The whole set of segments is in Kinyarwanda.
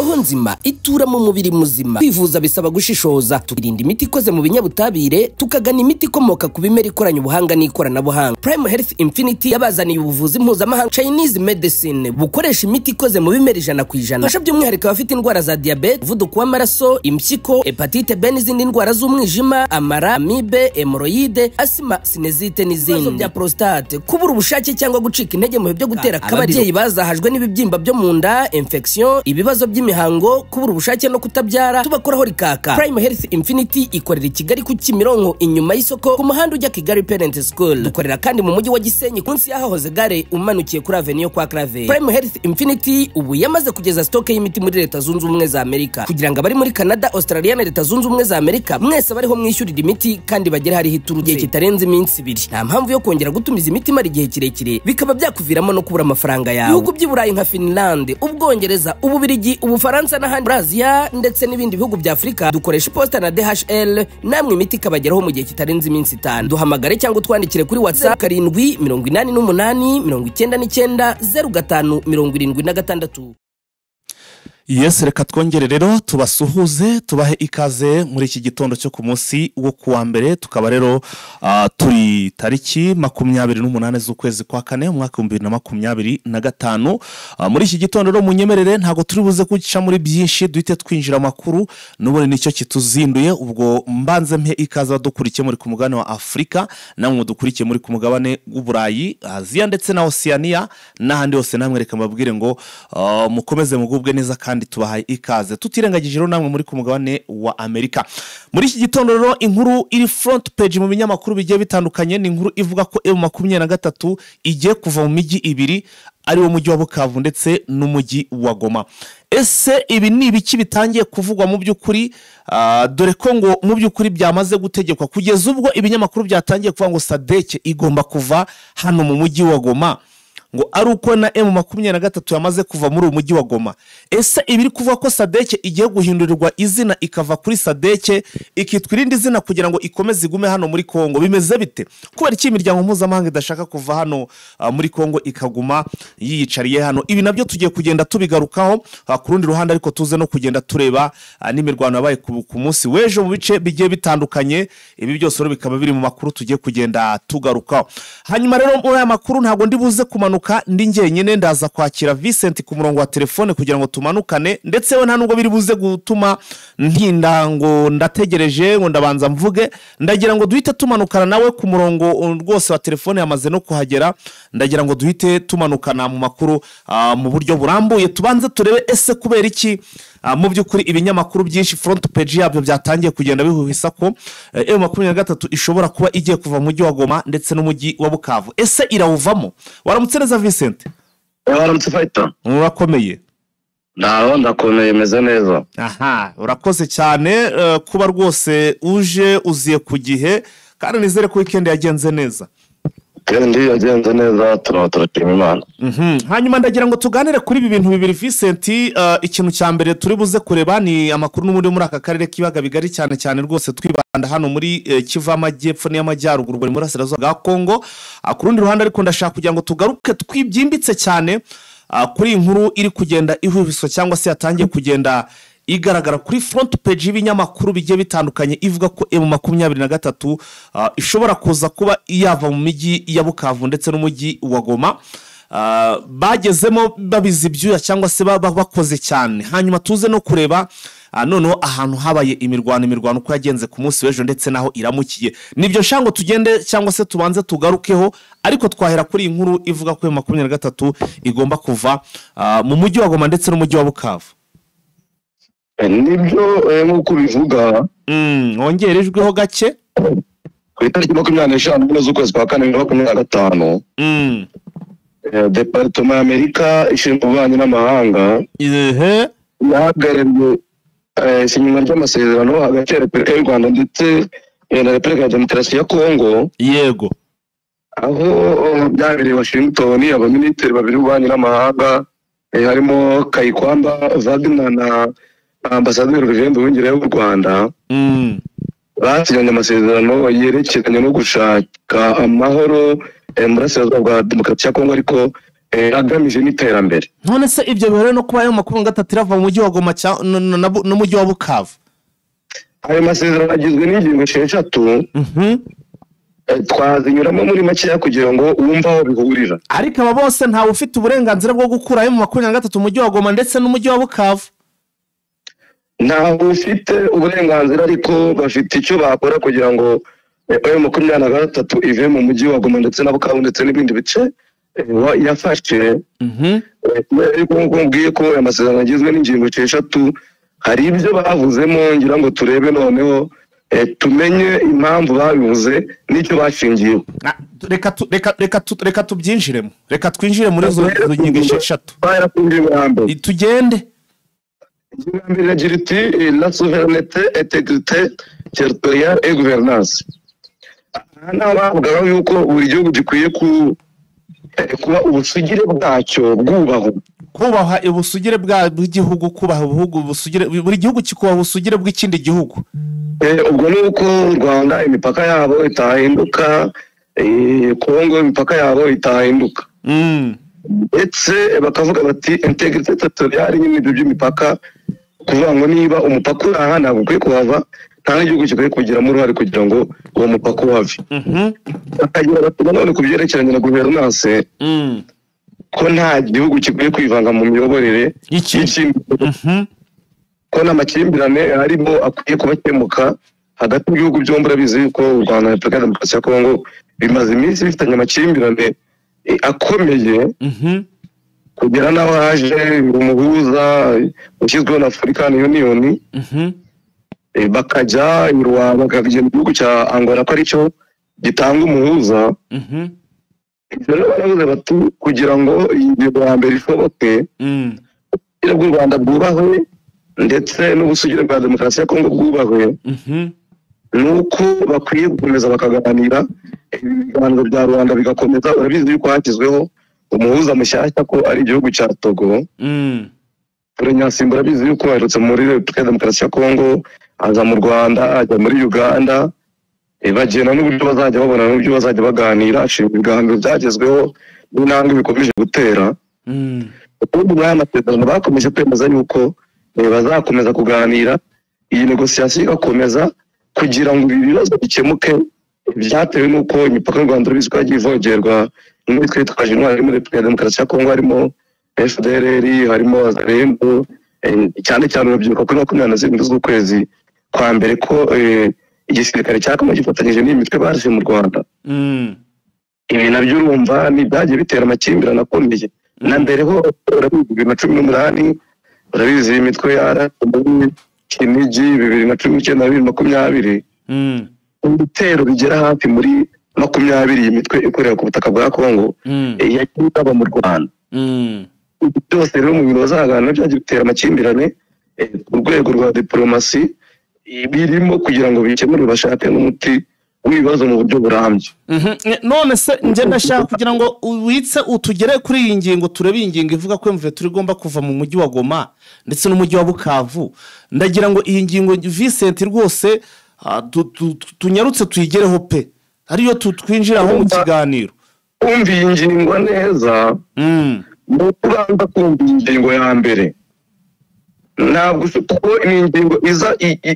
roho nzima itura mu mubiri muzima. Kwivuza bisaba gushishoza, tukirinda imiti ikoze mu binyabutabire, tukagana imiti ikomoka ku bimera ikoranye ubuhanga n'ikoranabuhanga. Prime Health Infinity yabazaniye ubuvuzi mpuzamahanga Chinese medicine bukoresha imiti ikoze mu bimera 100%. Fasha by'umwihariko abafite indwara za diabete, umuvuduko w'amaraso, impyiko, hepatite B n'izindi ndwara z'umwijima, amara, amibe, hemorrhoide, asima, sinezite n'izindi. Bya prostate, kubura ubushake cyangwa gucika intege mu byo gutera kababyeyi bazahajwe n'ibibyimba byo mu nda, infection, ibibazo by'imihango, kubura ubushake no kutabyara, tubakoraho rikaka. Prime Health Infinity ikorera i Kigali ku Kimironko inyuma y'isoko ku muhanda ujya Kigali Parent School. Dukorera kandi mu mujyi wa Gisenyi kunsi yahahoze gare umanukiye kuri Avenue kwa Clave. Prime Health Infinity ubu yamaze kugeza stock y'imiti muri Leta Zunze Ubumwe za Amerika, kugira ngo abari muri Canada, Australia na Leta Zunze Ubumwe za Amerika mwese bariho mwishyurira imiti kandi bagera hari hiturutse kitarenze iminsi 2. Nta mpamvu yo kongera gutumiza imiti mari igihe kirekire bikaba byakuviramo no kubura amafaranga yawe. Ibihugu by'Iburayi nka Finland, Ubwongereza, Ububiligi, Ubufaransa n'ahandi Brazil ndetse n'ibindi bihugu bya Afrika dukoresha posta na DHL, namwe imiti kabageraho mu gihe kitarenze iminsi 5. Duhamagare cyangwa twandikire kuri WhatsApp 788890576. Yes, reka twongere rero tubasuhuze tubahe ikaze muri iki gitondo cyo ku munsi wo kuwa mbere. Tukaba rero turi tariki 28 z'ukwezi kwa 4 umwaka 2025. Muri iki gitondo rero munyemerere ntago turi buze kugica muri byinshi, duhite twinjira makuru n'ubone nicyo kituzinduye. Ubwo mbanze mpe ikaze badukurikiye muri ku mugabane wa Afrika, namwe dukurikiye muri ku mugabane w'Uburayi, Aziya ndetse na Oceania n'ahandi hose. Namwe reka mbabwire ngo mukomeze mugubwe neza kandi tubahaye ikaze, tutirengagije rero namwe muri ku mugabane wa Amerika. Muri iki gitondo rero inkuru iri front page mu binyamakuru bigiye bitandukanye ni inkuru ivuga ko M23 igiye kuva mu miji ibiri, ari wo mujyi wa Bukavu ndetse n'umujyi wa Goma. Ese ibi ni ibiki bitangiye kuvugwa mu by'ukuri? Dore ko ngo mu by'ukuri byamaze gutegekwa kugeza ubwo ibinyamakuru byatangiye kuvuga ngo Sadeke igomba kuva hano mu mujyi wa Goma, ngo ari uko na M23 yamaze kuva muri uyu mujyi wa Goma. Ese ibiri kuvuga ko Sadeke igiye guhindurirwa izina ikava kuri Sadeke ikitwa irindi zina kugira ngo ikomeze igume hano muri Kongo, bimeze bite? Kubera iki imiryango mpuzamahanga idashaka kuva hano muri Kongo ikaguma yiyicariye hano? Ibi nabyo tugiye kugenda tubigarukaho ku rundi ruhande, ariko tuze no kugenda tureba n'imirwano yabaye ku munsi w'ejo mu bice bigiye bitandukanye. Ibi byose rero bikaba biri mu makuru tugiye kugenda tugarukaho. Hanyuma rero muri aya makuru ntago ndi buze kumanuka ndi ngenyene, ndaza kwakira Vincent ku murongo wa telefone kugira ngo tumanukane, ndetse we nta nubwo biri buze gutuma ntinda ngo ndategereje ngo ndabanza mvuge. Ndagira ngo duhite tumanukana nawe ku murongo rwose wa telefone, yamaze no kuhagera. Ndagira ngo duhite tumanukana mu makuru mu buryo burambuye, tubanze turebe ese kubera iki mu by'ukuri ibinyamakuru byinshi front page yabyo byatangiye kugenda bihuhisa ko M23 ishobora kuba igiye kuva mu mujyi wa Goma ndetse n'umujyi wa Bukavu. Ese irawuvamo? Waramutse neza Vincent? Waramutse Faita? Urakomeye? Ndakomeye, meze neza. Aha, urakoze cyane kuba rwose uje uziye ku gihe, kandi nizere ko weekend yagenze neza. Kandi yagenze neza, turashima Imana. Hanyuma ndagira ngo tuganire kuri ibi bintu bibiri Vincent. Ikintu cya mbere turi buze kureba ni amakuru n'ubundi muri aka karere kibaga bigari cyane rwose, twibanda hano muri Kivu Amajyepfo n'Amajyaruguru bari muri Burasirazuba bwa Kongo. Ku rundi ruhande ariko ndashaka kugira ngo tugaruke twibyimbitse cyane kuri inkuru iri kugenda ihuhiswa cyangwa se yatangiye kugenda igaragara kuri front page y'ibinyamakuru bigiye bitandukanye, ivuga ko M23 ishobora kuza kuba yava mu miji ya Bukavu ndetse n'umujyi wa Goma. Bagezemo babizi ibyuya cyangwa se bakoze cyane. Hanyuma tuze no kureba noneho ahantu habaye imirwano uko yagenze ku munsi w'ejo ndetse naho iramukiye. Nibyo shango tugende cyangwa se tubanze tugarukeho, ariko twahera kuri inkuru ivuga ko M23 igomba kuva mu mujyi wa Goma ndetse n'umujyi wa Bukavu. Nibyo nk'uko bivuga, wongerejweho gake ku itariki 25 z'ukwezi kwa 4 Departement y'Amerika ishinzwe ububanyi n'amahanga yahagarariye isinywa ry'amasezerano hagati ya Repubulika y'u Rwanda ndetse na Repubulika ya Demokarasi ya Kongo. Yego. Aho byabereye Washington, abaminisitiri babiri b'ububanyi n'amahanga harimo Kayikwamba Wagner na Ambasaderi Rugendo w'Ingere y'u Rwanda basinyanye amasezerano yerekeranye no gushaka amahoro mu Burasirazuba bwa Demokarasi ya Kongo, ariko agamije n'iterambere. none se ibyo bihure no kuba ayo 23 irava mu mujyi wa Goma n'umujyi wa Bukavu? Ayo masezerano agizwe n'ingingo 6 twazinyuramo muri makeya kugira ngo wumve aho bihurira. Ariko aba bose ntawe ufite uburenganzira bwo gukura ayo 23 umujyi wa Goma ndetse n'umujyi wa Bukavu? Ntawe ufite uburenganzira, ariko bafite icyo bakora kugira ngo ayo 23 ive mu mujyi wa Goma ndetse na Bukavu ndetse n'ibindi bice yafashe. Ariko nkubwiye ko amasezerano agizwe n'ingingo 6 hari ibyo bavuzemo, ngira ngo turebe noneho tumenye impamvu babivuze n'icyo bashingiyeho. Reka tubyinjiremo, reka twinjire muri izo ngingo 6. Tugende. Ingingo ya mbere iragira iti la souveraineté, intégrité territoriale et gouvernance. Aha bavuga yuko buri gihugu gikwiye kuba ubusugire bwacyo kubaha ubusugire bw'igihugu, kubaha ubusugire, buri gihugu kikubaha ubusugire bw'ikindi gihugu. Ubwo ni uko u Rwanda imipaka yabo itahinduka, Kongo imipaka yabo itahinduka. Ndetse bakavuga bati intégrité territoriale nyine ibyo by'imipaka, kuvuga ngo niba umupaka uri aha ntabwo ukwiye kuhava, nta n'igihugu gikwiye kugiramo uruhare kugira ngo uwo mupaka uhave. Bakagira bati nanone ku byerekeranye na gouvernance, ko nta gihugu gikwiye kwivanga mu miyoborere y'ikindi, ko n'amakimbirane harimo akwiye kuba akemuka hagati y'ibihugu byombi. Urabizi ko u Rwanda na Repubulika ya Demokarasi ya Kongo bimaze iminsi bifitanye amakimbirane akomeye, kugera n'aho haje umuhuza ushyizweho na African Union, bakajya i Rwanda bakagenda igihugu cya Angola ko aricyo gitanga umuhuza. Ibyo rero baravuze bati kugira ngo iyi ngingo ya mbere ishoboke, ubusugire bw'u Rwanda bwubahwe ndetse n'ubusugire bwa Demokarasi ya Kongo bwubahwe, nuko bakwiye gukomeza bakaganira, ibiganiro bya Rwanda bigakomeza. Urabizi yuko hashyizweho umuhuza mushyashya ko ari igihugu cya Togo. Nyasimba urabizi yuko aherutse muri Repubulika ya Demokarasi ya Kongo, aza mu Rwanda, ajya muri Uganda, bagena n'uburyo bazajya babona n'uburyo bazajya baganira, ashinga ibiganiro byagezweho n'intambwe bikomeje gutera. Ubundi muri aya masezerano bakomeje kwemeza yuko bazakomeza kuganira, iyi negosiyasiyo igakomeza kugira ngo ibi bibazo bikemuke byatewe n'uko imipaka y'u Rwanda urabizi ko yagiye ivogerwa n'imitwe yitwaje intwaro muri Repubulika ya Demokarasi ya Kongo, harimo FDLR, harimo Wazalendo, cyane cyane urubyiruko kuri 27 z'ukwezi kwa mbere ko igisirikare cya Kongo gifatanyije n'imitwe baje mu Rwanda. Ibi nabyo urumva ni byagiye bitera amakimbirane akomeye. Na mbere ho urabizi 2018 urabizi imitwe ya Kinigi 2019-2020 ibitero bigera hafi muri 20 imitwe ikorera ku butaka bwa Kongo yagiye mu Rwanda. Byose rero mu bintu bazaganira byagiye bitera amakimbirane ku rwego rwa diplomasi, birimo kugira ngo bikemure bashake n'umuti w'ibibazo mu buryo burambye. None se nje ndashaka kugira ngo witse utugere kuri iyi ngingo, turebe iyi ngingo ivuga ko MV turigomba kuva mu mujyi wa Goma ndetse n'umujyi wa Bukavu. Ndagira ngo iyi ngingo Vincent rwose tunyarutse tuyigereho pe, ariyo twinjiraho mu kiganiro. Umva iyi ngingo neza, n'ukubanza kumva ingingo ya mbere. Ntabwo uko iyi ngingo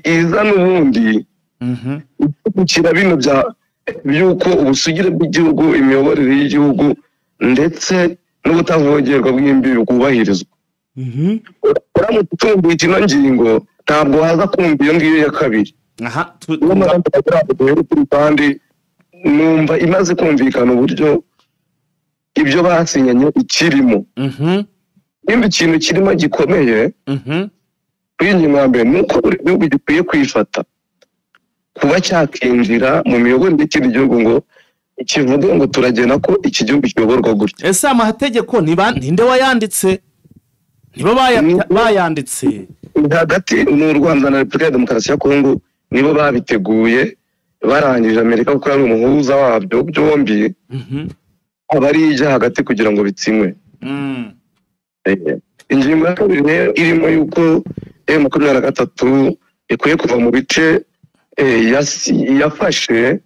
iza n'ubundi gukira bino by'uko ubusugire bw'igihugu, imiyoborere y'igihugu ndetse n'ubutavogerwa bw'imbibi bwubahirizwa. Uramutse utumbuye ino ngingo ntabwo waza kumva iyo ngiyo ya kabiri. Kandi numva imaze kumvikana uburyo ibyo basinyanye ikirimo. Nimba ikintu kirimo gikomeye kuri ingingo ya mbere, nuko buri gihugu gikwiye kwifata kuba cyakinjira mu miyoborere y'ikindi gihugu ngo ikivuge ngo turagena ko iki gihugu kiyoborwa gutya. Ese amategeko ninde wayanditse? Nibo bayanditse hagati n'u Rwanda na Repubulika ya Demokarasi ya Kongo, nibo babiteguye barangije Amerika kuko ari umuhuza wabyo byombi, abari ijya hagati kugira ngo bitsinywe. Ingingo ya kabiri irimo yuko M23 ikwiye kuva mu bice yafashe,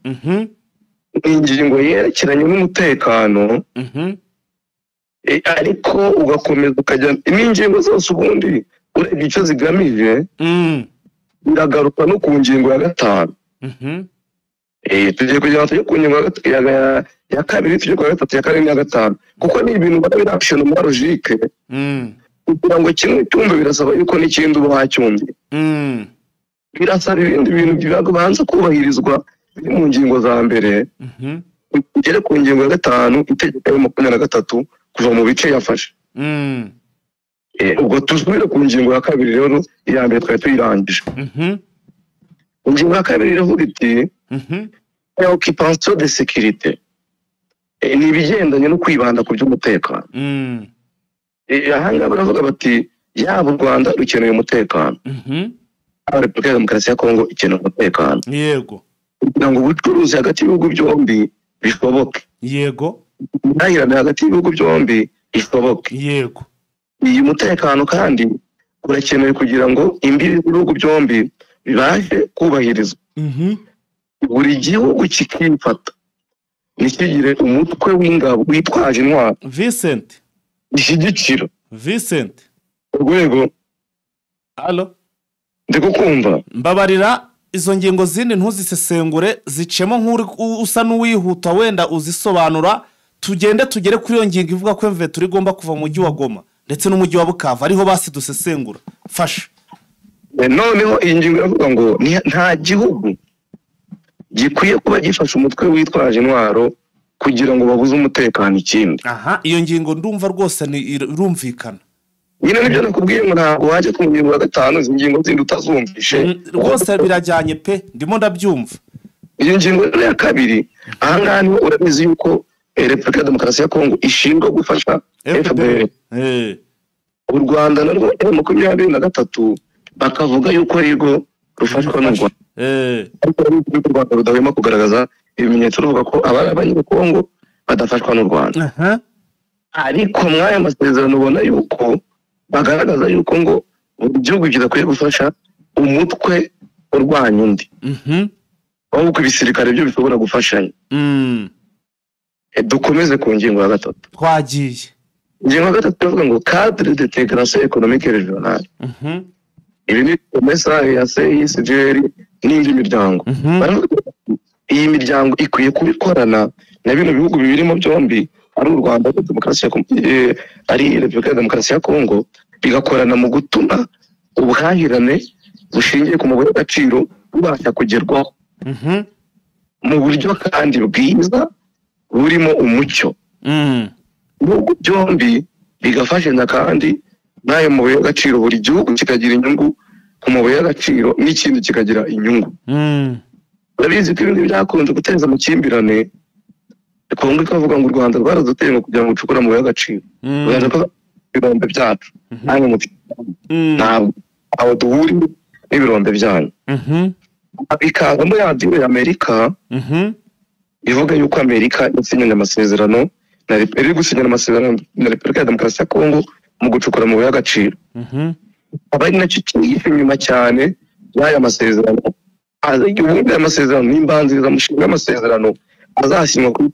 ingingo yerekeranye n'umutekano. ariko ugakomeza ukajya n'ingingo zose ubundi urebye icyo zigamije biragaruka no ku ngingo ya 5 tugiye kugira ngo tujye ku ngingo ya 2 tujye ku ya 3 ya 4 ya 5 kuko ni ibintu bari action mu logique kugira ngo kimwe cyumve birasaba yuko n'ikindi uba wacyumviye birasaba ibindi bintu bibanza kubahirizwa biri mu ngingo za mbere ugere ku ngingo ya 5 itegeko ya 23 kuva mu bice yafashe ubwo tuzubire ku ngingo ya 2 rero iya mbere twari tuyirangije ingingo ya 2 iravuga iti occupation de sécurité ni ibigendanye no kwibanda ku by'umutekano ahangaha baravuga bati yaba u Rwanda rukeneye umutekano Repubulika ya Demokarasi ya Kongo ikeneye umutekano yego kugira ngo ubucuruzi hagati y'ibihugu byombi bishoboke yego intahirane hagati y'ibihugu byombi ishoboke yego iyi mutekano kandi urakenewe kugira ngo imbibi z'ibihugu byombi bibashe kubahirizwa buri gihugu kikifata nikigire umutwe w'ingabo witwaje intwaro Vincent ishyigikira Vincent urwego allo ndikukumva mbabarira izo ngingo zindi ntuzisesengure zicemo nk'uri usa n'uwihuta wenda uzisobanura tugende tugere kuri iyo ngingo ivuga ko MV turi gomba kuva mu mujyi wa Goma ndetse n'umujyi wa Bukavu ariho basi dusesengura fasha noneho iyi ngingo iravuga ngo nta gihugu gikwiye kuba gifasha umutwe witwaje intwaro kugira ngo babuze umutekano ikindi iyo ngingo ndumva rwose irumvikana nyine nibyo nakubwiye ngo ntabwo waje ku ngingo ya 5 izi ngingo zindi utazumvishe rwose birajyanye pe ndimo ndabyumva iyo ngingo ya 2 ahangaha niho urabizi yuko Repubulika ya Demokarasi ya Kongo ishinzwe gufasha FDL u Rwanda narwo 23 bakavuga yuko arigo rufashwa n'u Rwanda ariko u Rwanda rudahwema kugaragaza ibimenyetso ruvuga ko abanyekongo badafashwa n'u Rwanda ariko mwaya masezerano ubona yuko bagaragaza yuko ngo buri gihugu kidakwiye gufasha umutwe urwanya undi ahubwo ibisirikare byo bishobora gufashanya dukomeze ku ngingo ya 3 twagiye ingingo ya 3 ivuga ngo cadre d'intégration économique régionale ibi ni promesa ya CICGL n'indi miryango iyi miryango ikwiye kubikorana na bino bihugu bibirimo byombi ari u Rwanda ari Repubulika ya Demokarasi ya Kongo bigakorana mu gutuma ubuhahirane bushingiye ku mabuye y'agaciro bubasha kugerwaho mu buryo kandi bwiza burimo umucyo ibihugu byombi bigafashanya kandi n'ayo mabuye y'agaciro buri gihugu kikagira inyungu ku mabuye y'agaciro n'ikindi kikagira inyungu urabizi ko ibindi byakunze guteza amakimbirane Kongo ikavuga ngo u Rwanda rwaraduteye kugira ngo ucukure amabuye y'agaciro Rwanda ko ibirombe byacu namwe ntabwo aho duhuriye n'ibirombe byanyu bikaza muri radiyo ya Amerika ivuga yuko Amerika yasinyanye amasezerano iri gusinyana amasezerano na Repubulika ya Demokarasi ya Kongo mu gucukura amabuye y'agaciro aba ari nacyo kiyife inyuma cyane y'aya masezerano ubundi aya masezerano n'imbanziriza mushinga y'amasezerano azasinywa kuri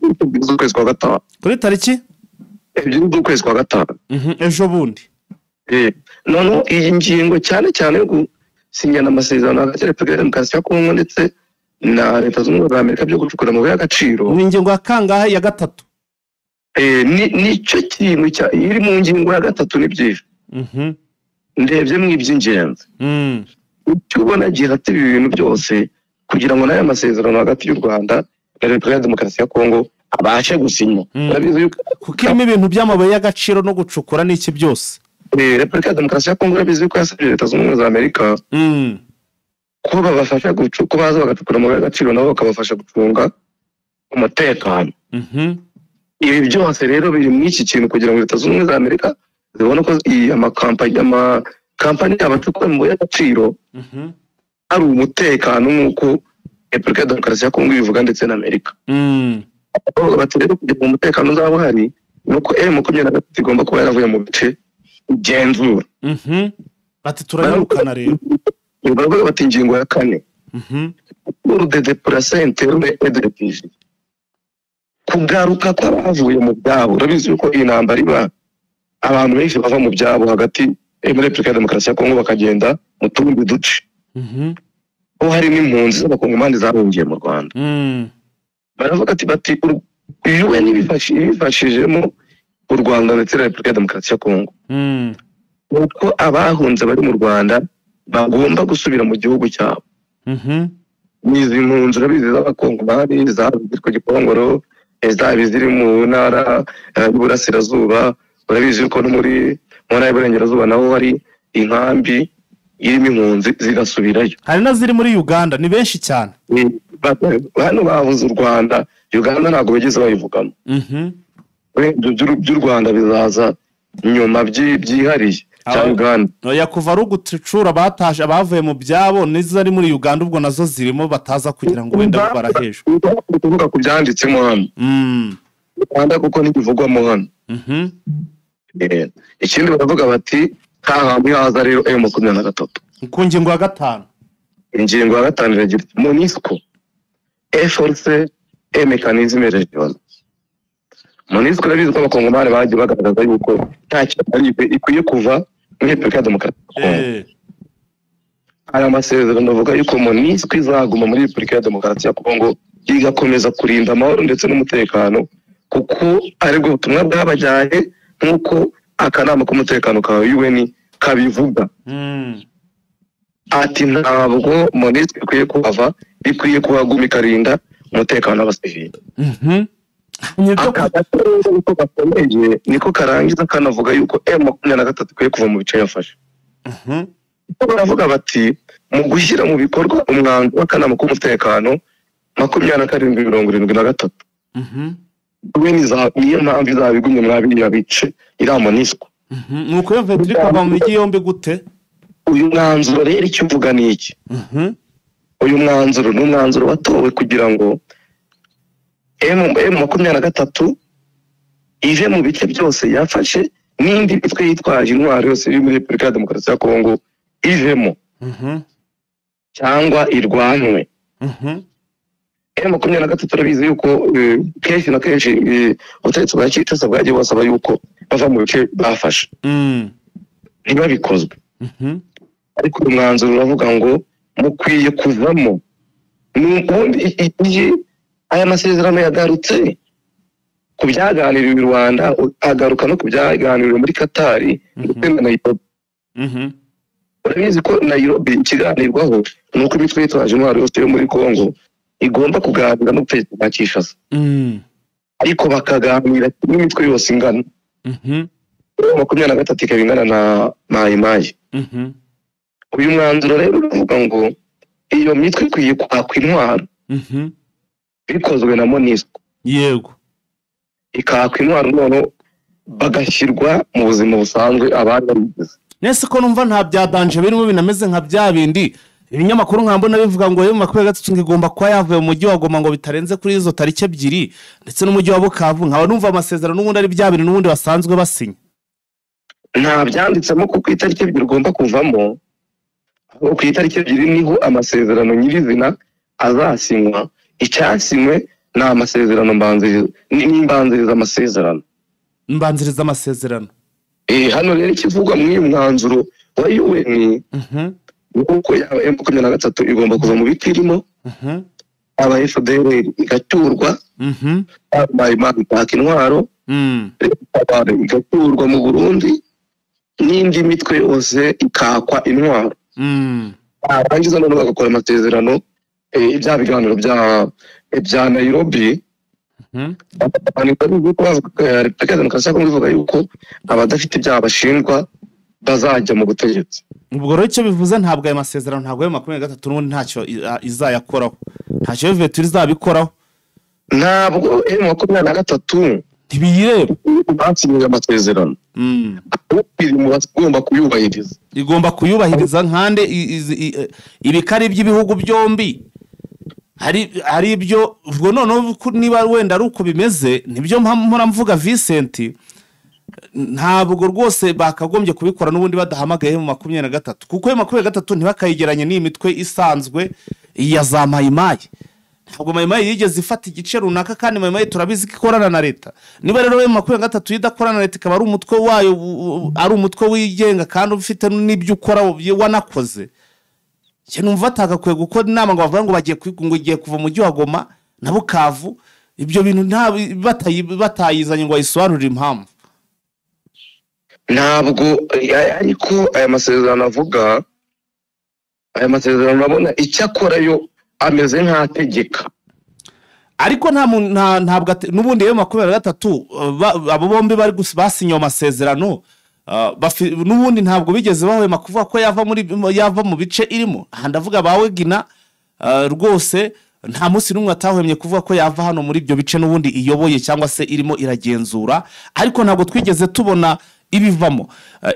z'ukwezi kwa 5 kuri tariki ebyiri z'ukwezi kwa 5 ejo bundi none iyi ngingo cyane cyane yo gusinyana amasezerano hagati ya Repubulika ya Demokarasi ya Kongo ndetse na Leta Zunze Ubumwe za Amerika byo gucukura amabuye y'agaciro ni ingingo ya kangahe ya 3 nicyo kintu iri mu ngingo ya 3 ni byinshi ndebye mu iby'ingenzi icyo ubona gihata ibi bintu byose kugira ngo n'aya masezerano hagati y'u Rwanda na Repubulika ya Demokarasi ya Kongo abashe gusinywa kuko irimo ibintu by'amabuye y'agaciro no gucukura n'iki byose Repubulika ya Demokarasi ya Kongo urabizi ko yasabye Leta Zunze Ubumwe za Amerika ko babafasha ko baza bagacukura amabuye y'agaciro nabo bakabafasha gucunga umutekano ibi byose rero biri mu iki kintu kugira ngo Leta Zunze Ubumwe za Amerika zibone ko amakampani abacukura amabuye y'agaciro hari umutekano nk'uko Repubulika ya Demokarasi ya Kongo ibivuga ndetse na Amerika bati rero kugira ngo umutekano uzaba uhari nuko M23 igomba kuba yaravuye mu bice igenzura bati turayirukana rero bavuga bati ingingo ya 4 pour de déplacer interne et de réfugiés kugaruka kw'abavuye mu byabo urabizi yuko iyi ntambara iba abantu benshi bava mu byabo hagati muri Repubulika ya Demokarasi ya Kongo bakagenda mu tundi duce ho hari n'impunzi z'abakongomani zahungiye mu Rwanda baravuga bati UN ibifashijemo u Rwanda ndetse na Repubulika ya Demokarasi ya Kongo nuko abahunze bari mu Rwanda bagomba gusubira mu gihugu cyabo nizi mpunzi urabizi z'abakongomani zari ku Gikongoro zari ziri mu ntara y'Uburasirazuba urabizi ko no muri ntara y'Iburengerazuba naho hari inkambi irimo impunzi zigasubirayo hari na ziri muri Uganda ni benshi cyane hano bavuze u Rwanda Uganda ntabwo bageze bayivugamo by'u Rwanda bizaza nyuma byihariye cya Uganda oya kuva ari ugucura bataje abavuye mu byabo n'izari muri Uganda ubwo nazo zirimo bataza kugira ngo wenda baraheje kuvuga ku byanditsemo hano Uganda kuko nibivugwamo hano ikindi baravuga bati hamwe haza rero M23 ku ngingo ya 5 ingingo ya 5 iragira MONUSCO efforce et mécanisme régional MONUSCO irabizi ko abakongomani bagiye bagaragaza yuko nta kintu ikwiye kuva muri Repubulika ya Demokarasi ya Kongo aya masezerano avuga yuko MONUSCO izaguma muri Repubulika ya Demokarasi ya Kongo igakomeza kurinda amahoro ndetse n'umutekano kuko aribwo butumwa bwabajyanye nk'uko akanama k'umutekano ka UN kabivuga ati ntabwo MONUSCO ikwiye kuhava ikwiye kuhaguma ikarinda umutekano w'abasivili niko karangiza kanavuga yuko M23 ikwiye kuva mu bice yafashe baravuga bati mu gushyira mu bikorwa umwanzuro w'akanama k'umutekano 2773 niyo mpamvu izabigumye mwabiriya bice iriya MONUSCO nuko yumve turi kuva mu mijyi yombi gute uyu mwanzuro rero icyo uvuga ni iki uyu mwanzuro ni umwanzuro watowe kugira ngo M23 ive mu bice byose yafashe n'indi mitwe yitwaje intwaro yose iri muri Repubulika ya Demokarasi ya Kongo ivemo cyangwa irwanwe M23 turabizi yuko kenshi na kenshi ubutegetsi bwa Kinshasa bwagiye basaba yuko bava mu bice bafashe ntibabikozwe ariko umwanzuro uravuga ngo mukwiye kuvamo n'ubundi aya masezerano yagarutse ku byaganiriwe i Rwanda agaruka no ku byaganiriwe muri Qatar ndetse na Nairobi urabizi ko Nairobi ikiganirwaho nuko imitwe yitwaje intwaro yose yo muri Kongo igomba kuganira n'ubutegetsi bwa Kinshasa ariko bakaganira n'imitwe yose ingana 23 ikaba ingana na Mayimayi uyu mwanzuro rero uvuga ngo iyo mitwe ikwiye kwakwa intwaro bikozwe na MONUSCO yego ikakwa intwaro none bagashyirwa mu buzima busanzwe abandi babigize nese ko numva nta byadanje birimo binameze nka bya bindi ibinyamakuru nkambona bivuga ngo M23 igomba kwa yavuye mu mujyi wa Goma ngo bitarenze kuri izo tariki 2 ndetse n'umujyi wa Bukavu nkaba numva amasezerano n'ubundi ari bya bintu n'ubundi basanzwe basinya nta byanditsemo ko ku itariki 2 ugomba kuvamo ku itariki 2 niho amasezerano nyirizina azasinywa icyasinywe ni amasezerano mbanziriza amasezerano hano rero ikivugwa mu mwanzuro wa UN nuko ya M23 igomba kuva mu bitirimo aba FDL igaturwa Mayimayi ikaka intwaro igaturwa mu Burundi n'indi mitwe yose ikakwa intwaro arangiza none bagakora amasezerano ibya biganiro bya Nairobi Repubulika ya Demokarasi ya Kongo ivuga yuko abadafite ibyaha bashinjwa bazajya mu butegetsi ubwo rero icyo bivuze ntabwo ayo masezerano ntabwo ayo 23 n'ubundi ntacyo izayakoraho ntacyo bivuye turi zabikoraho ntabwo M23 ntibiyireba basinye amasezerano igomba kuyubahiriza nkande ibikari by'ibihugu byombi hari ibyo ubwo none niba wenda ari uko bimeze nibyo mpora mvuga Vincent ntabwo rwose bakagombye kubikora n'ubundi badahamagaye mu 23 kuko mu 23 ntibakayigeranye n'imitwe isanzwe ya za Mayimayi ntabwo mayimayi yigeze ifata igice runaka kandi mayimayi turabizi ko ikorana na leta. Niba rero M23 idakorana na leta ikaba ari umutwe wayo ari umutwe wigenga kandi ufite n'ibyo ukora wanakoze, cyo numva atagakwiye gukora inama ngo bavuga ngo bagiye kwigungiye kuva mu gihe Goma na Bukavu. Ibyo bintu nta batayizanye ngo ayisobanurire impamvu. Ntabwo ariko aya masezerano avuga, aya masezerano nabona icyo akora yo ameze nk'ategeka, ariko ntabwo n'ubundi M23 abo bombi bari basinye amasezerano n'ubundi ntabwo bigeze bahwema kuvuga ko yava mu bice irimo. Aha ndavuga bawe Gina rwose nta munsi n'umwe atahwemye kuvuga ko yava hano muri ibyo bice n'ubundi iyoboye cyangwa se irimo iragenzura, ariko ntabwo twigeze tubona ibivamo.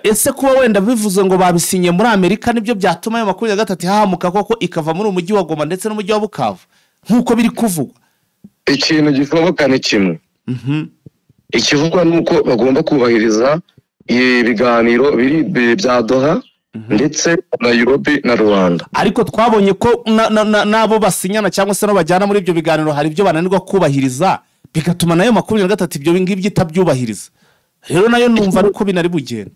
Ese kuba wenda bivuze ngo babisinye muri Amerika nibyo byatuma ayo 23 hahamuka koko ikava muri umujyi wa Goma ndetse n'umujyi wa Bukavu nkuko biri kuvugwa? Ikintu gishoboka ni kimwe, ikivugwa nuko bagomba kubahiriza ibiganiro biri bya Doha ndetse na Nairobi na Rwanda. Ariko twabonye ko nabo basinyana cyangwa se no bajyana muri ibyo biganiro hari ibyo bananirwa kubahiriza bigatuma nayo 23 ibyo ngibyo itabyubahiriza. Rero nayo numva ariko binari bugende.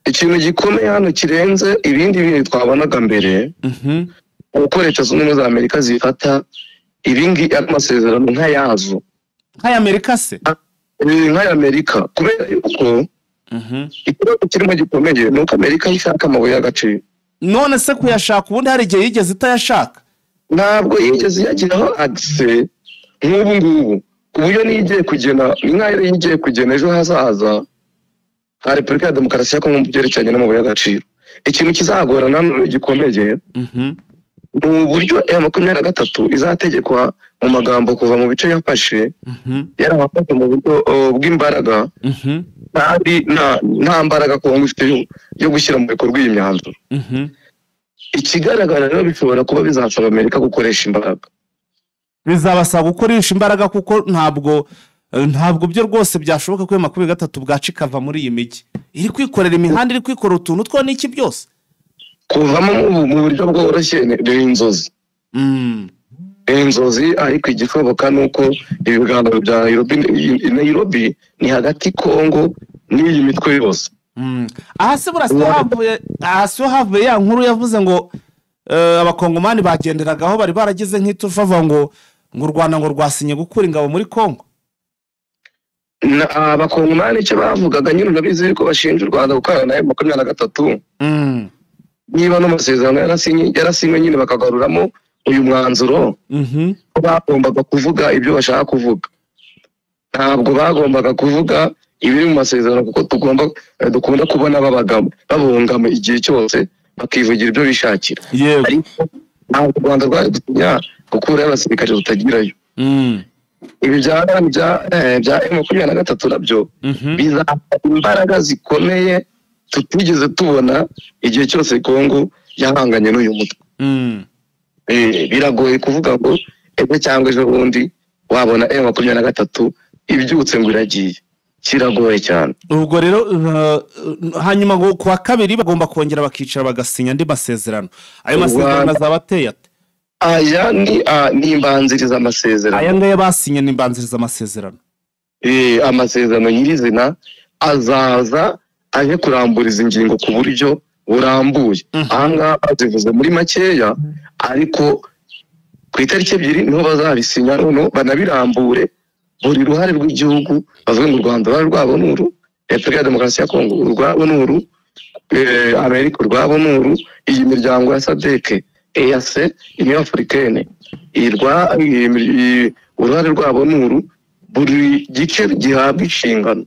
Ikintu gikomeye hano kirenze ibindi bintu twabonaga mbere, uko Leta Zunze Ubumwe za Amerika zifata ibingi amasezerano nk'ayazo nk'Amerika se nk'Amerika, kubera yuko ikibazo kirimo gikomeye nuko Amerika ishaka amabuye y'agaciro. None se kuyashaka ubundi hari igihe yigeze itayashaka? Ntabwo yigeze yagiraho access nk'ubu ngubu, uburyo nigiye kugena nk'ayo yigiye kugena ejo hazaza ha Repubulika ya Demokarasi ya Kongo mu byerekeranye n'amabuye y'agaciro. Ikintu kizagorana gikomeye uburyo M23 izategekwa mu magambo kuva mu bice yafashe yarabafata mu buryo bw'imbaraga, kandi nta mbaraga Kongo ifite yo gushyira mu bikorwa iyi myanzuro. Ikigaragara rero bishobora kuba bizasaba Amerika gukoresha imbaraga, bizabasaba gukoresha imbaraga kuko ntabwo byo rwose byashoboka ko M23 bwaca ikava muri iyi mijyi iri kwikorera imihanda, iri kwikora utuntu two n'iki byose kuvamo mu buryo bworoshye n'inzozi. Inzozi ariko igishoboka nuko ibiganiro bya Nairobi ni hagati Kongo n'iyi mitwe yose. Aha se burasa havuye ya nkuru yavuze ngo abakongomani bagenderagaho bari baragize nk'itufa bavuga ngo u Rwanda ngo rwasinye gukura ingabo muri Kongo. Abakongomani icyo bavugaga nyine urabizi ko bashinja u Rwanda gukorana na M23. Niba n'amasezerano yarasinywe nyine bakagaruramo uyu mwanzuro, bagombaga kuvuga ibyo bashaka kuvuga, ntabwo bagombaga kuvuga ibiri mu masezerano kuko dukunda kubona babungama igihe cyose bakivugira ibyo bishakira. Ariko ntabwo u Rwanda rwari gusinya gukuraho abasirikare rutagirayo. Ibi bya M23 nabyo bizafata imbaraga zikomeye tutigeze tubona igihe cyose Kongo yahanganye n'uyu mutwe. Biragoye kuvuga ngo cyangwa ejo bundi wabona M23 ibyutse ngo iragiye, kiragoye cyane. Ubwo rero hanyuma ngo kwa kabiri bagomba kongera bakicara bagasinya andi masezerano. Ayo masezerano azabateye ate? Aya ni imbanziriza amasezerano. Aya ngaya basinye ni imbanziriza amasezerano. Amasezerano nyirizina azaza aje kuramburiza ingingo ku buryo burambuye. Aha bazivuze muri makeya, ariko ku itariki 2 niho bazabisinya noneho banabirambure buri ruhare rw'igihugu, bavuga ngo u Rwanda rwabo n'uru, Repubulika ya Demokarasi ya Kongo rwabo n'uru, Amerika rwabo n'uru, iyi miryango ya SADC, EAC, Union Africaine uruhare rwabo n'uru, buri gice gihabwa inshingano.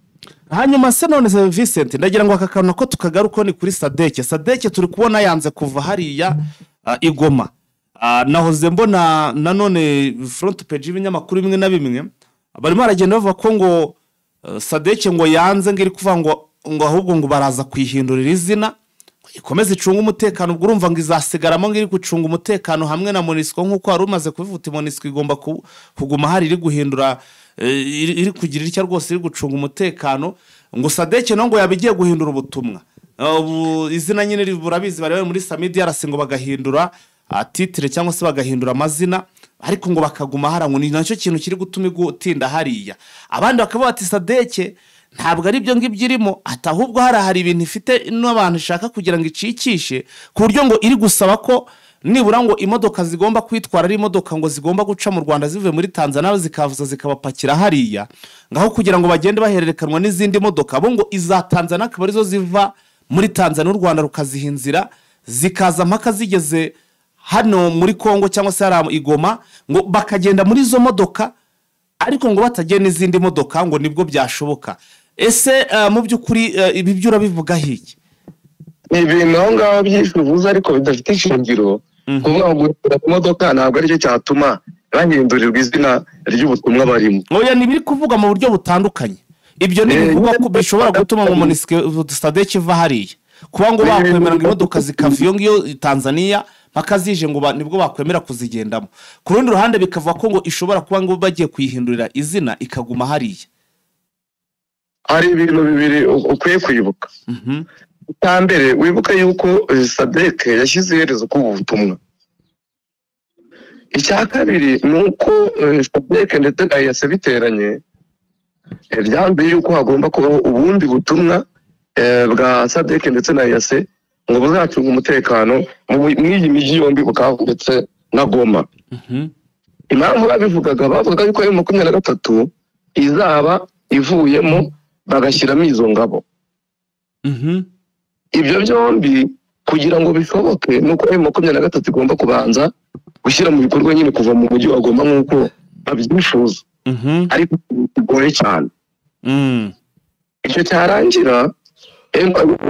Hanyuma se none Vincent ndagira ngo akakana ko tukagaruka ni kuri SADC turi kubona yanze kuva hariya igoma. Nahoze mbona nanone front page y'ibinyamakuru bimwe na bimwe barimo baragenda bavuga ko ngo SADC ngo yanze ngiri kuvuga ngo ahubwo ngo baraza kwihindurira izina ikomeze icunga umutekano. Ubwo urumva ngo izasigaramo ngiri gucunga umutekano hamwe na MONUSCO nkuko wari umaze kubivuta. MONUSCO igomba kuguma hari iri guhindura iri kugira icyo rwose iri gucunga umutekano. Ngo SADC no ngo yabigiye guhindura ubutumwa, izina nyine burabizi bari muri Samidi yarase ngo bagahindura titre cyangwa se bagahindura amazina ariko ngo bakaguma harangwa ni nacyo kintu kiri gutuma gutinda hariya abandi bakavuga ati sadeke ntabwo ari byo ngibyo irimo atahubwo hari ibintu ifite n'abantu ishaka kugira ngo icikishe ku buryo ngo iri gusaba ko nibura ngo imodoka zigomba kwitwara ari imodoka ngo zigomba guca mu Rwanda zivuye muri Tanzania zikavuza zikabapakira hariya ngaho kugira ngo bagende bahererekanwa n'izindi modoka bo ngo iza Tanzania akaba arizo ziva muri Tanzania u Rwanda rukazihinzira zikaza mpaka zigeze hano muri Kongo cyangwa se hari Igoma ngo bakagenda muri izo modoka ariko ngo batagenda n'izindi modoka ngo nibwo byashoboka ese mu by'ukuri ibi byo urabivuga hiki ni ibintu aho ngaho byishuvuza ariko bidafite ishingiro kuvuga ngo imodoka ntabwo aricyo cyatuma bahindurirwa izina ry'ubutumwa barimo oya ni biri kuvuga mu buryo butandukanye ibyo ni bivuga ko bishobora gutuma mu Monisque Sadek iva hariya kuba ngo bakwemera ngo imodoka zikava iyo ngiyo Tanzania bakazije ngo nibwo bakwemera kuzigendamo ku rundi ruhande bikavuga ko ngo ishobora kuba ngo bagiye kuyihindurira izina ikaguma hariya hari ibintu bibiri ukwiye kwibuka tambere wibuka yuko Sadek yashyize iherezo ku butumwa icya kabiri nuko Sadek ndetse na yase biteranye byambiye yuko hagomba kubaho ubundi butumwa bwa Sadek ndetse na yase ngo buzacunga umutekano mw'iyi miji yombi Bukavu ndetse na Goma impamvu bavugaga yuko ari 23 izaba ivuyemo bagashyiramo izo ngabo ibyo byombi kugira ngo bishoboke nuko ari 23 igomba kubanza gushyira mu bikorwa nyine kuva mu mujyi wa Goma nk'uko babyifuza ariko bigoye cyane icyo cyarangira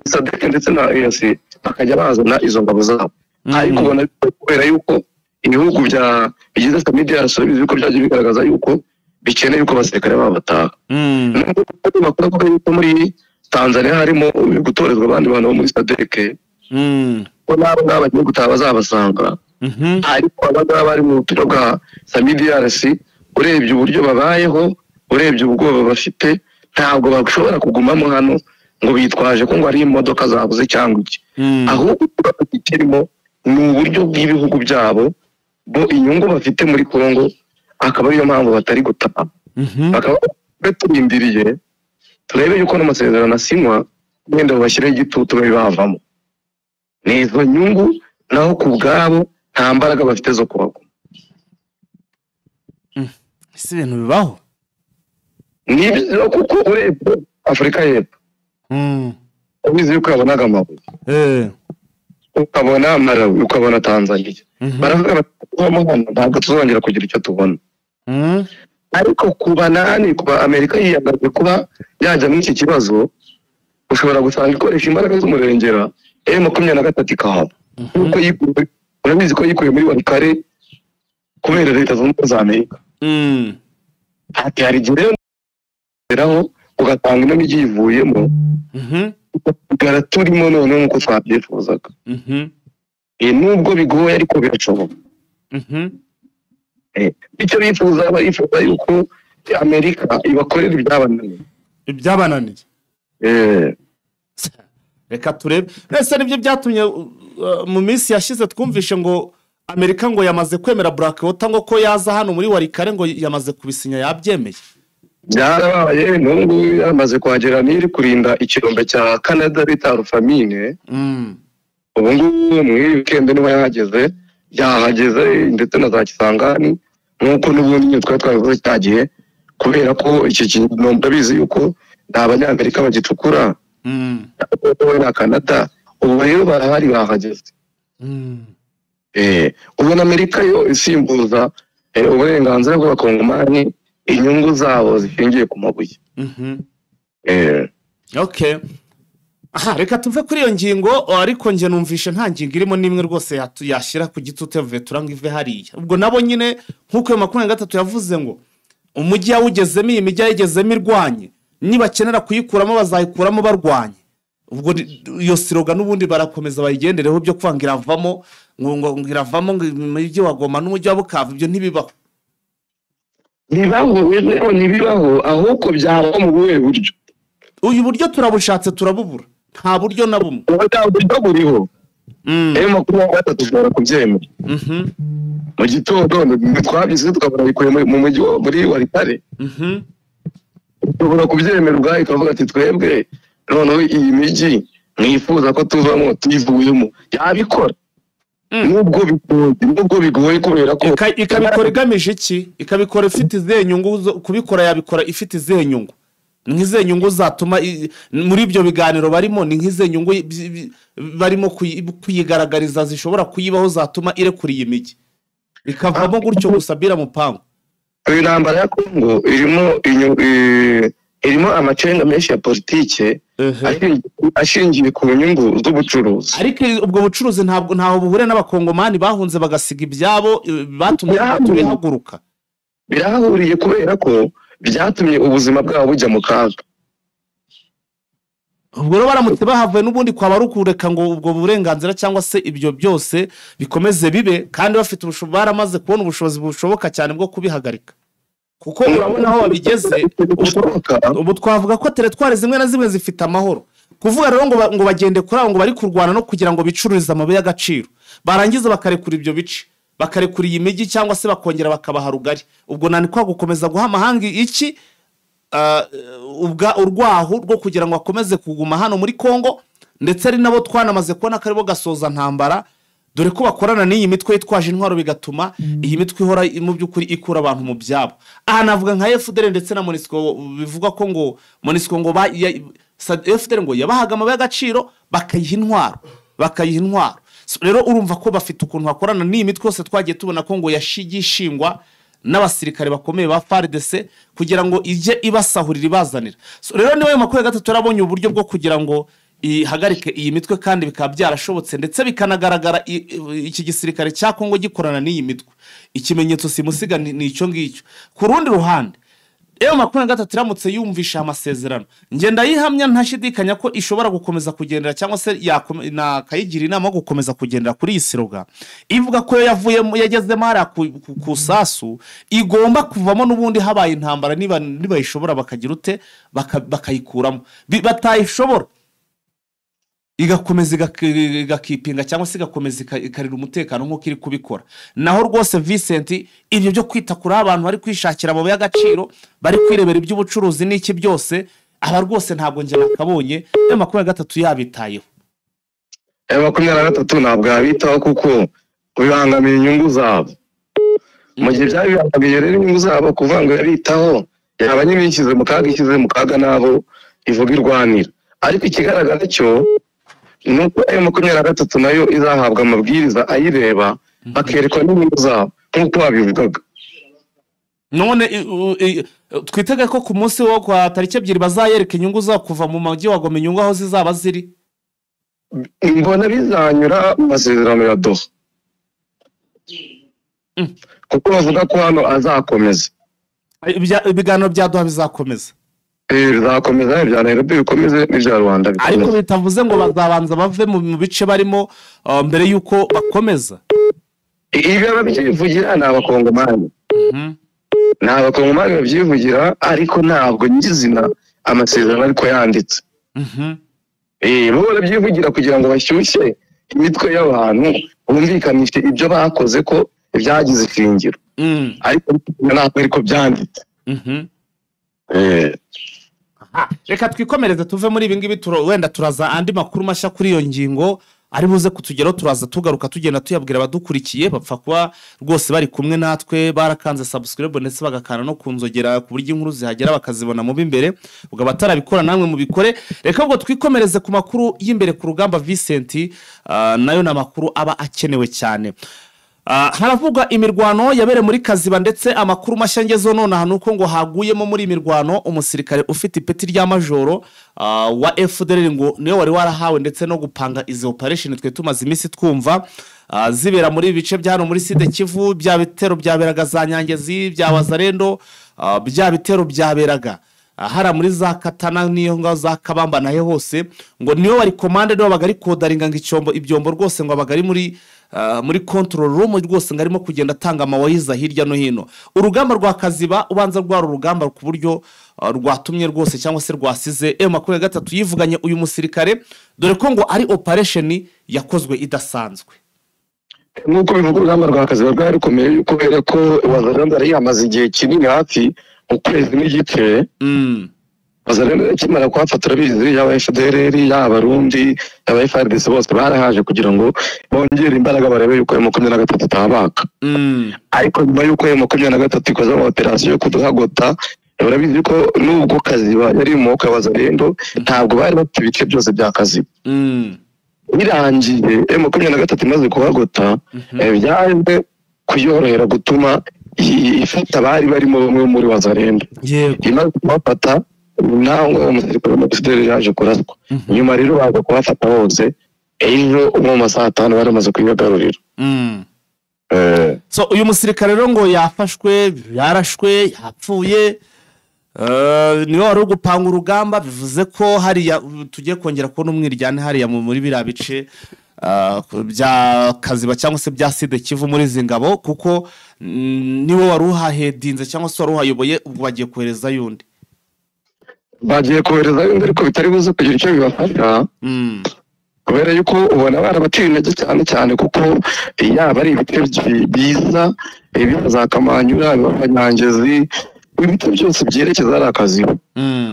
Sadek ndetse na EAC bakajya bazana izo ngabo zabo ariko ubona kubera yuko ibihugu bigize media bizi ko byagiye bigaragaza yuko bikeneye yuko abasirikare babataha bakora yuko muri Tanzania harimo gutorezwa abandi bantu bo muri Sadek ko nabo bagiye gutaha bazabasanga ariko abagabo bari mu butiro bwa SAMIDRC urebye uburyo babayeho urebye ubwoba bafite ntabwo bashobora kugumamo hano ngo bitwaje ko ngo ari imodoka zabuze cyangwa iki ahubwo kirimo ni uburyo bw'ibihugu byabo bo inyungu bafite muri Kongo akaba ariyo mpamvu batari gutaha bakaba baturindiriye turebe yuko n'amasezerano asinywa wenda bashyiraho igitutu bavamo ni izo nyungu naho ku bwabo nta mbaraga bafite zo kubaguma ese ibintu bibaho nibyo kuko urebye Afurika y'Epfo ubizi yuko yabonaga amabuye ukabona Malawi ukabona Tanzania baravuga bati ntabwo tuzongera kugira icyo tubona ariko kuba Amerika yiyagaje kuba yajya muri iki kibazo ushobora gusanga ikoresha imbaraga z'umurengera M23 ikahaba kuko urabizi ko yikuye muri Walikare kubera leta zunze ubumwe za Amerika ati hari igihe rero ugatanga ino migi yivuyemo turimo none nk'uko twabyifuzaga nubwo bigoye ariko birashoboka icyo bifuza yuko Amerika ibakorera ibyabananiye reka turebe ese nibyo byatumye mu minsi yashize twumvishe ngo Amerika ngo yamaze kwemera Blackwater ngo ko yaza hano muri Walikare ngo yamaze kubisinya yabyemeye byarabaye nungu yamaze kwagera niri kurinda ikirombe cya Canada bita Rufamine ubu ngubu mu weekend niho yahageze ndetse na za Kisangani nkuko n'ubundi twabivuze cyagiye kubera ko iki kintu ndabizi yuko n'abanyamerika bagicukura na Canada ubu rero barahari bahageze ubona Amerika yo isimbuza uburenganzira bw'abakongomani inyungu zabo zishingiye ku mabuye okay reka tuve kuri iyo ngingo ariko nge numvishe nta ngingo irimo nimwe rwose yashyira ku gitutu veturanga ive hariya ubwo nabo nyine nk'uko 23 yavuze ngo umujyi yawugezemo iyi mijyi yagezemo irwanye nibakenera kuyikuramo bazayikuramo barwanye ubwo iyo siroga n'ubundi barakomeza bayigendereho byo kwangira avamo ngo iravamo ngo imijyi wa Goma n'umujyi wa Bukavu ibyo ntibibaho nibibaho ahubwo byaba mu buhe buryo uyu buryo turabushatse turabubura nta buryo na bumwe buryo buriho M23 tushobora kubyemera mu gitondo twabize tukabona bikuye mu mujyi muri Waritare tubura kubyemera ubwayo tukavuga ati twebwe noneho iyi migi mwifuza ko tuvamo tuyivuyemo yabikora nubwo bigoye kubera ko ikabikora igamije iki ikabikora ifite izihe nyungu kubikora yabikora ifite izihe nyungu nk'izihe nyungu zatuma muri ibyo biganiro barimo ni nk'izihe nyungu barimo kuyigaragariza zishobora kuyibaho zatuma irekura iyi migi bikavamo gutyo gusa bira mupangu iyi ntambara ya Kongo irimo amacenga menshi ya politike ashingiye ku nyungu z'ubucuruzi ariko ubwo bucuruzi ntaho buhure n'abakongomani bahunze bagasiga ibyabo batumye bihaguruka birahahuriye kubera ko byatumye ubuzima bwabo bujya mu kaga ubwo rero baramutse bahavuye n'ubundi kwaba rukureka ngo ubwo burenganzira cyangwa se ibyo byose bikomeze bibe kandi bafite baramaze kubona ubushobozi bushoboka cyane bwo kubihagarika kuko urabona aho babigeze ubu twavuga ko teritwari zimwe na zimwe zifite amahoro kuvuga rero ngo bagende kuri abo ngo bari kurwana no kugira ngo bicururize amabuye y'agaciro barangiza bakarekura ibyo bice bakarekura iyi migi cyangwa se bakongera bakabaha rugari ubwo nani kwa gukomeza guha amahanga iki urwaho rwo kugira ngo akomeze kuguma hano muri Kongo ndetse ari nabo twanamaze kubona ko aribo gasoza ntambara dore ko bakorana n'iyi mitwe yitwaje intwaro bigatuma iyi mitwe ihora mu by'ukuri ikura abantu mu byabo aha navuga nka FDL ndetse na MONUSCO bivuga ko ngo MONUSCO ngo FDL ngo yabahaga amabuye y'agaciro bakayiha intwaro rero urumva ko bafite ukuntu bakorana n'iyi mitwe yose twagiye tubona ko ngo yashigishingwa n'abasirikare bakomeye ba FARDC kugira ngo ije ibasahurira ibazanira rero niwe makuru ya gatatu yarabonye uburyo bwo kugira ngo ihagarike iyi mitwe kandi bikaba byarashobotse ndetse bikanagaragara iki gisirikare cya Kongo gikorana n'iyi mitwe ikimenyetso simusiga ni icyo ngicyo ku rundi ruhande makuru ya gatatu iramutse yumvisha amasezerano ngenda yihamya ntashidikanya ko ishobora gukomeza kugendera cyangwa se kayigira inama yo gukomeza kugendera kuri iyi siroga ivuga ko yagezemo hariya ku sasu igomba kuvamo n'ubundi habaye intambara niba ishobora bakagira ute bakayikuramo batayishobora igakomeza igakipinga cyangwa se igakomeza ikarira umutekano nk'uko iri kubikora naho rwose Vincent ibyo byo kwita kuri abantu bari kwishakira amabuye y'agaciro bari kwirebera iby'ubucuruzi n'iki byose aba rwose ntabwo njye nakabonye makuru ya gatatu yabitayeho makuru ya gatatu ntabwo yabitaho kuko bibangamiye inyungu zabo mu gihe byari bibangamiye rero inyungu zabo kuvuga ngo yabitaho yaba nyibishyize mu kaga ishyize mu kaga nabo ivuga irwanira ariko ikigaragara cyo nuko makumyabiri na gatatu nayo izahabwa amabwiriza ayireba bakerekwa n'inyungu zabo nk'uko babivugaga none twitega ko ku munsi wo kwa tariki 2 bazayereka inyungu zabo kuva mu mujyi wa Goma inyungu aho zizaba ziri mbona bizanyura mu masezerano ya Doha kuko bavuga ko hano azakomeza ibiganiro bya Doha bizakomeza bizakomeza ibya Nairobi bikomeze n'ibya Rwanda bikomeze ariko bitavuze ngo bazabanza bave mu bice barimo mbere yuko bakomeza ibyo babyivugira ni abakongomani ni abakongomani babyivugira ariko ntabwo nyizina amasezerano ariko yanditse bo barabyivugira kugira ngo bashyushye imitwe y'abantu bumvikanishe ibyo bakoze ko byagize ishingiro ariko ntabwo ariko byanditse reka twikomereze tuve muri ibi ngibi wenda turaza andi makuru mashya kuri iyo ngingo ari buze kutugeraho turaza tugaruka tugenda tuyabwira abadukurikiye bapfa kuba rwose bari kumwe natwe barakanze subscribe ndetse bagakana no kunzogera ku buryo inkuru zihagera bakazibona mu b'imbere ubwo batarabikora namwe mu bikore reka ubwo twikomereze ku makuru y'imbere ku rugamba Vincent nayo na makuru aba akenewe cyane haravugwa imirwano yabere muri Kaziba ndetse amakuru mashya ngezo none hano uko ngo haguyemo muri imirwano umusirikare ufite ipeti rya majoro wa FDL ngo niyo wari warahawe ndetse no gupanga izi operation twe tumaze iminsi twumva zibera muri bice bya hano muri Side Kivu bya bitero byaberaga za Nyangezi bya Wazarendo bya bitero byaberaga hara muri za Katana niyo ngo za Kabamba nahe hose ngo niyo wari commande do bagari kodaringa ngo ibyombo rwose ngo abagari muri control room rwose ngarimo kugenda atanga amawayiza hirya no hino urugamba rwa Kaziba ubanza rwaro urugamba ku buryo rwatumye rwose cyangwa se rwasize makuru ya gatatu yivuganye uyu musirikare dore ko ngo ari operation yakozwe idasanzwe nk'uko bivuga urugamba rwa kazi rwari rukomeye kubera ko Wazalendo yari yamaze igihe kinini hafi ukwezi n'igice. Wazalendo kimara kuhafata urabizi yaba FDLR yaba Abarundi yaba FARDC bose barahaje kugira ngo bongere imbaraga barebe yuko M23 itabaka. Ariko nyuma yuko M23 ikoze ama operation yo kuduhagota urabizi ko nubwo kazi yari mu maboko ya Wazalendo ntabwo bari bafite ibice byose bya kazi. Birangiye M23 imaze kuhagota byaje kuyorohera gutuma ifata bari barimo bamwe muri Wazalendo. Imaze kubafata naho umusirikare wa FDLR yaje kuraswa. Nyuma rero baza kuhafata hose ejo mu masaha 5 bari bamaze kuyigarurira. So uyu musirikare rero ngo yafashwe yarashwe yapfuye niwe wari gupanga urugamba bivuze ko hari tugiye kongera kubona umwiryane hari muri bira bice bya Kaziba cyangwa se bya Side Kivu muri Zingabo kuko niwe wari uhahedinze cyangwa se wari uhayoboye ubwo bagiye kohereza yundi ariko bitari buze kugira icyo bibafasha kubera yuko ubona barabaciye intege cyane kuko yaba ari ibice biza za Kamanyura Abanyangezi ibiti byose byerekeza ari akazi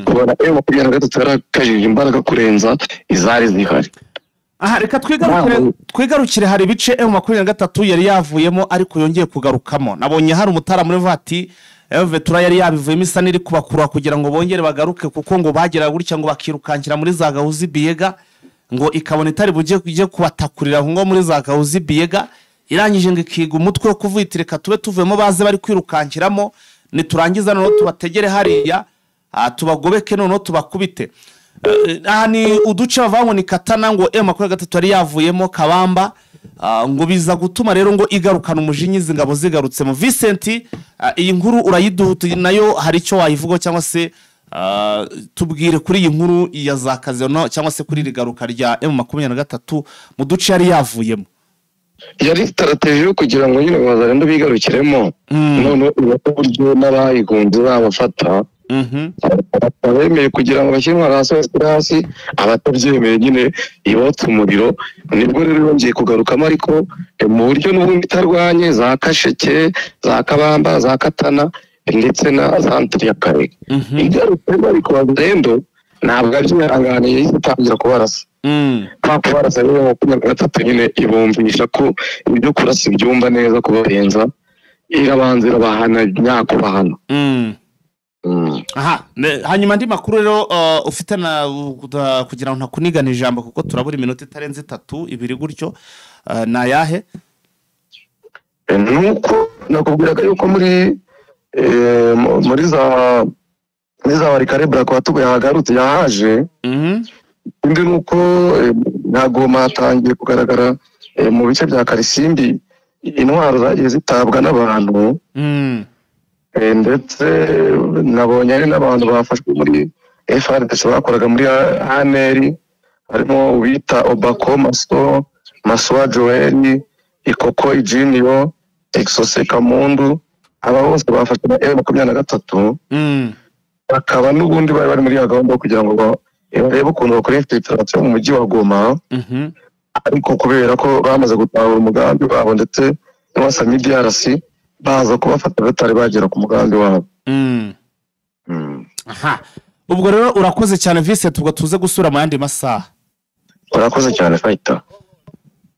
kubona M23 yarakajije imbaraga kurenza izari zihari. Aha reka twigarukire hari ibice M23 yari yavuyemo ariko yongeye kugarukamo. Nabonye hari umutara muri vati Vetura yari yabivuyemo isa niri kubakura kugira ngo bongere bagaruke kuko ngo bagera gutya ngo bakirukankira muri za Gahuzi Biega ngo ikabona itari bujye kubatakurira ngo muri za Gahuzi Biega irangije ngo ikiga umutwe wo kuvuyitireka tube tuvemo baze bari kwirukankiramo niturangiza none tubategere hariya tubagobeke none tubakubite. Aha ni uduce bavango ni Katana ngo M23 yari yavuyemo Kabamba ngo biza gutuma rero ngo igarukana umujinyi zingabo zigarutse mu Vincent. Iyi nkuru urayiduhuta nayo hari icyo wayivuga cyangwa se tubwire kuri iyi nkuru ya Zakazeno cyangwa se kuri rigaruka rya M23 mu duce yari yavuyemo. Yari strategy yo kugira ngo nyine Wazalendo bigarukiremo none uburyo n'abayigunze babafata abemeye kugira ngo bashyire hasi abatabyemeye nyine ibotse umuriro nibwo rero bongeye kugarukamo ariko mu buryo n'ubundi itarwanye za Kasheke za Kabamba za Katana ndetse na Centre ya Kare igarukemo ariko Wazalendo ntabwo aryihanganiye yitangira kubarasa kubarasa rero M23 nyine ibumvisha ko ibyo kurasa ibyumba neza kubarenza irabanzira bahana nyako bahana. Aha hanyuma ndi makuru rero ufite na kugira ngo ntakunigana ijambo kuko turabura iminota itarenze 3 gutyo na yahe nuko nakubwiraga yuko muri za Warikarebra kwa tubu yahagarutse yahaje indi nuko ntagoma hatangiye kugaragara mu bice bya Karisimbi intwaro zagiye zitabwa n'abantu ndetse nabonye ari n'abantu bafashwe muri FARDC bakoraga muri ANR harimo ubita Obako Maswa Joel Ikoko Ijinio Exose Kamundu aba bose bafashwe na M23 bakaba n'ubundi bari muri gahunda kugira ngo barebe ukuntu bakora infiltration mu mujyi wa Goma ariko kubera ko bamaze gutahura umugambi wabo ndetse n'abasami DRC baza kubafata batari bagera ku mugambi wabo. Aha ubwo rero urakoze cyane Vincent ubwo tuze gusura mu yandi masaha. Urakoze cyane Fighter.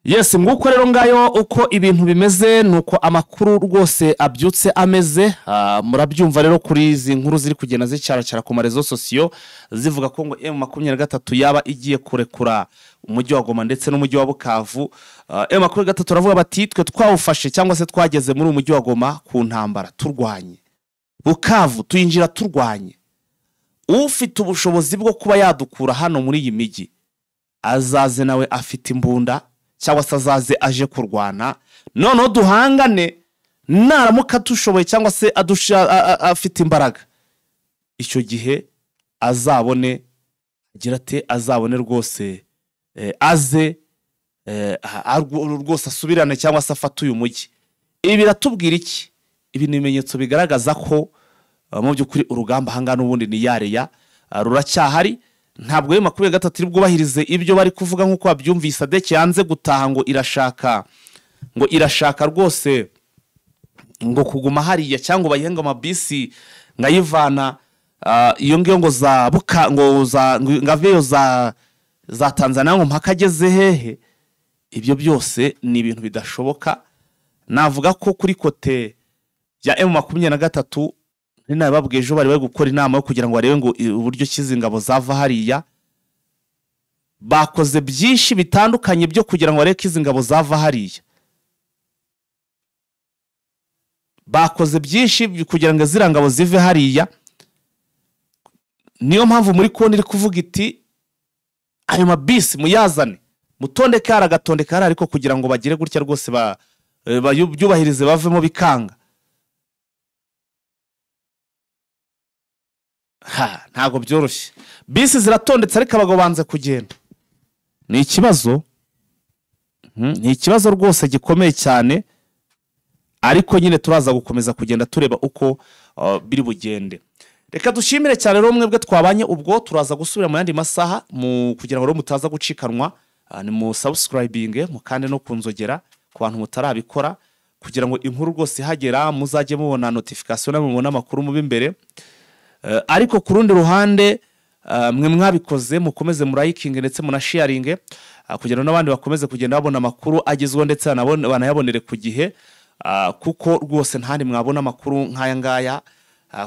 Yes nguko rero ngayo uko ibintu bimeze nuko amakuru rwose abyutse ameze murabyumva rero kuri izi nkuru ziri kugenda zicara ku marezo sosiyo zivuga ko ngo M23 yaba igiye kurekura umujyi wa Goma ndetse n'umujyi wa Bukavu. M23 turavuga bati twe twawufashe cyangwa se twageze muri umujyi wa Goma ku ntambara turwanye Bukavu tuyinjira turwanye ufite ubushobozi bwo kuba yadukura hano muri iyi migi azaze nawe afite imbunda cyangwa se azaze aje kurwana none duhangane naramuka tushoboye cyangwa se afite imbaraga icyo gihe azabone agira ati azabone rwose aze rwose asubirane cyangwa se afata uyu mujyi. Ibi biratubwira iki? Ibi ni ibimenyetso bigaragaza ko mu by'ukuri urugamba hangana ubundi ni yareya ruracyahari. Ntabwo M23 iri bwubahirize ibyo bari kuvuga nkuko babyumvise Sadek yanze gutaha ngo irashaka ngo irashaka rwose ngo kuguma hariya cyangwa bayenga amabisi ngayivana iyo ngiyo ngo za buka ngo za ngaveyo za Tanzania ngo mpaka ageze hehe. Ibyo byose ni ibintu bidashoboka. Navuga ko kuri kote ya M23 ninababwiye ejo bari gukora inama yo kugira ngo barebe ngo uburyo kizingabo zava hariya, bakoze byinshi bitandukanye byo kugira ngo barebe kizingabo zava hariya, bakoze byinshi kugira ngo zirangabo zive hariya. Niyo mpamvu muri konti iri kuvuga iti ayo mabisi muyazane mutondeka aragatondeka hari ariko kugira ngo bagire gutya rwose byubahirize bavemo bikanga. Ntago byoroshye, bisi ziratondetse ariko abagabo banze kugenda. Ni ikibazo, ni ikibazo rwose gikomeye cyane, ariko nyine turaza gukomeza kugenda tureba uko biri bugende. Reka dushimire cyane rero mwebwe twabanye, ubwo turaza gusubira mu yandi masaha kugira ngo rero mutaza gucikanwa. Ni mu subscribing mu kandi no kunzogera ku bantu mutarabikora, kugira ngo inkuru rwose ihagera muzajye mubona notification na mubona amakuru mu bimbere. Ariko ku rundi ruhande mwe mwabikoze mukomeze murayikinge ndetse munasharinge kugira ngo n'abandi bakomeze kugenda babona amakuru agezweho ndetse banayabonere ku gihe, kuko rwose ntandi mwabona amakuru nk'aya ngaya,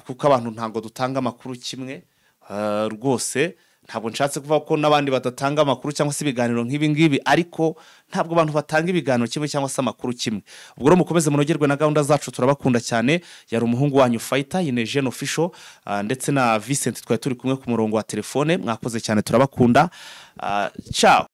kuko abantu ntago dutanga amakuru kimwe. Rwose ntabwo nshatse kuvuga ko n'abandi badatanga amakuru cyangwa se ibiganiro nk'ibi ngibi, ariko ntabwo abantu batanga ibiganiro kimwe cyangwa se amakuru kimwe. Ubwo rero mukomeze munogerwe na gahunda zacu, turabakunda cyane. Yari umuhungu wanyu Fighter Yine Jeune Official ndetse na Vincent twari turi kumwe ku murongo wa telefone. Mwakoze cyane, turabakunda. Ciao.